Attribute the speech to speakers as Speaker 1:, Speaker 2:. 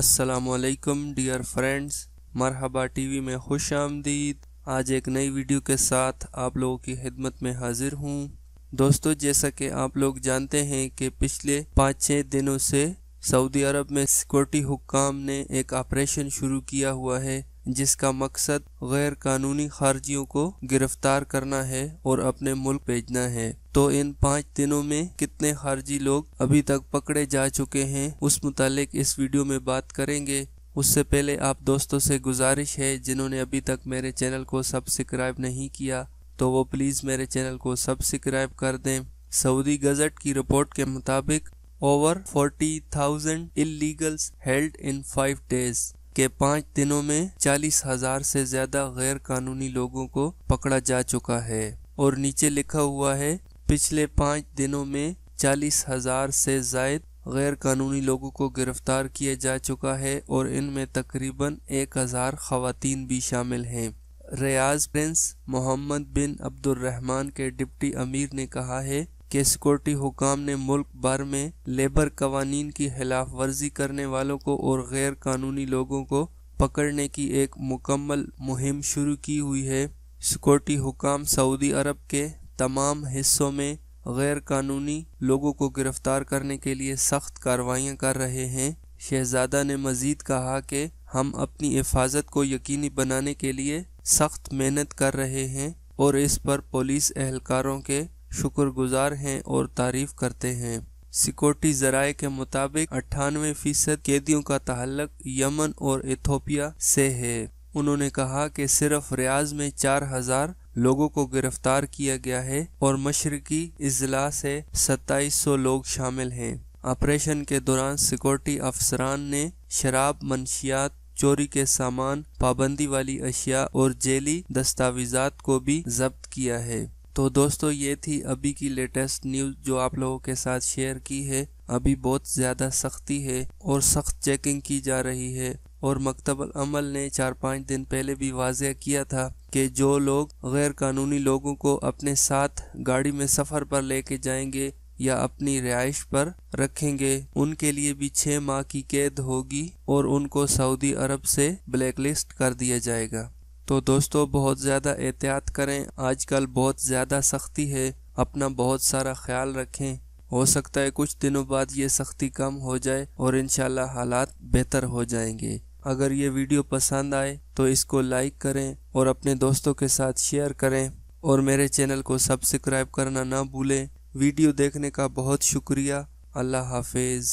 Speaker 1: अस्सलाम वालेकुम dear friends, मरहबा TV में खुश आमदीद। आज एक नई वीडियो के साथ आप लोगों की खिदमत में हाजिर हूँ। दोस्तों, जैसा कि आप लोग जानते हैं कि पिछले 5-6 दिनों से सऊदी अरब में सिक्योरिटी हुक्काम ने एक ऑपरेशन शुरू किया हुआ है, जिसका मकसद गैर कानूनी खारजियों को गिरफ्तार करना है और अपने मुल्क भेजना है। तो इन 5 दिनों में कितने खारजी लोग अभी तक पकड़े जा चुके हैं, उस मुतालिक इस वीडियो में बात करेंगे। उससे पहले आप दोस्तों से गुजारिश है, जिन्होंने अभी तक मेरे चैनल को सब्सक्राइब नहीं किया तो वो प्लीज़ मेरे चैनल को सब्सक्राइब कर दें। सऊदी गज़ट की रिपोर्ट के मुताबिक over 40,000 illegals held in 5 days के 5 दिनों में 40,000 से ज्यादा गैर कानूनी लोगों को पकड़ा जा चुका है। और नीचे लिखा हुआ है, पिछले 5 दिनों में 40,000 से ज्यादा गैर कानूनी लोगों को गिरफ्तार किया जा चुका है और इनमें तकरीबन 1,000 खवातीन भी शामिल हैं। रियाज प्रिंस मोहम्मद बिन अब्दुर्रहमान के डिप्टी अमीर ने कहा है कि सिक्योरिटी हुकाम ने मुल्क भर में लेबर कवानीन की खिलाफ वर्जी करने वालों को और गैर कानूनी लोगों को पकड़ने की एक मुकम्मल मुहिम शुरू की हुई है। सिक्योरिटी हुकाम सऊदी अरब के तमाम हिस्सों में गैर कानूनी लोगों को गिरफ्तार करने के लिए सख्त कार्रवाइयाँ कर रहे हैं। शहजादा ने मजीद कहा कि हम अपनी हिफाजत को यकीनी बनाने के लिए सख्त मेहनत कर रहे हैं और इस पर पुलिस एहलकारों के शुक्रगुजार हैं और तारीफ करते हैं। सिक्योरिटी जराये के मुताबिक 98% कैदियों का ताल्लुक यमन और इथोपिया से है। उन्होंने कहा कि सिर्फ रियाज में 4,000 लोगों को गिरफ्तार किया गया है और मशरकी इजला से 2700 लोग शामिल हैं। ऑपरेशन के दौरान सिक्योरिटी अफसरान ने शराब, मंशियात, चोरी के सामान, पाबंदी वाली अशिया और जेली दस्तावेजात को भी जब्त किया है। तो दोस्तों, ये थी अभी की लेटेस्ट न्यूज़ जो आप लोगों के साथ शेयर की है। अभी बहुत ज़्यादा सख्ती है और सख्त चेकिंग की जा रही है और मकतबल अमल ने 4-5 दिन पहले भी वाज़ेह किया था कि जो लोग गैर कानूनी लोगों को अपने साथ गाड़ी में सफ़र पर लेके जाएंगे या अपनी रिहाइश पर रखेंगे, उनके लिए भी 6 माह की कैद होगी और उनको सऊदी अरब से ब्लैकलिस्ट कर दिया जाएगा। तो दोस्तों, बहुत ज़्यादा एहतियात करें, आजकल बहुत ज़्यादा सख्ती है। अपना बहुत सारा ख्याल रखें। हो सकता है कुछ दिनों बाद ये सख्ती कम हो जाए और इंशाल्लाह हालात बेहतर हो जाएंगे। अगर ये वीडियो पसंद आए तो इसको लाइक करें और अपने दोस्तों के साथ शेयर करें और मेरे चैनल को सब्सक्राइब करना ना भूलें। वीडियो देखने का बहुत शुक्रिया। अल्लाह हाफिज़।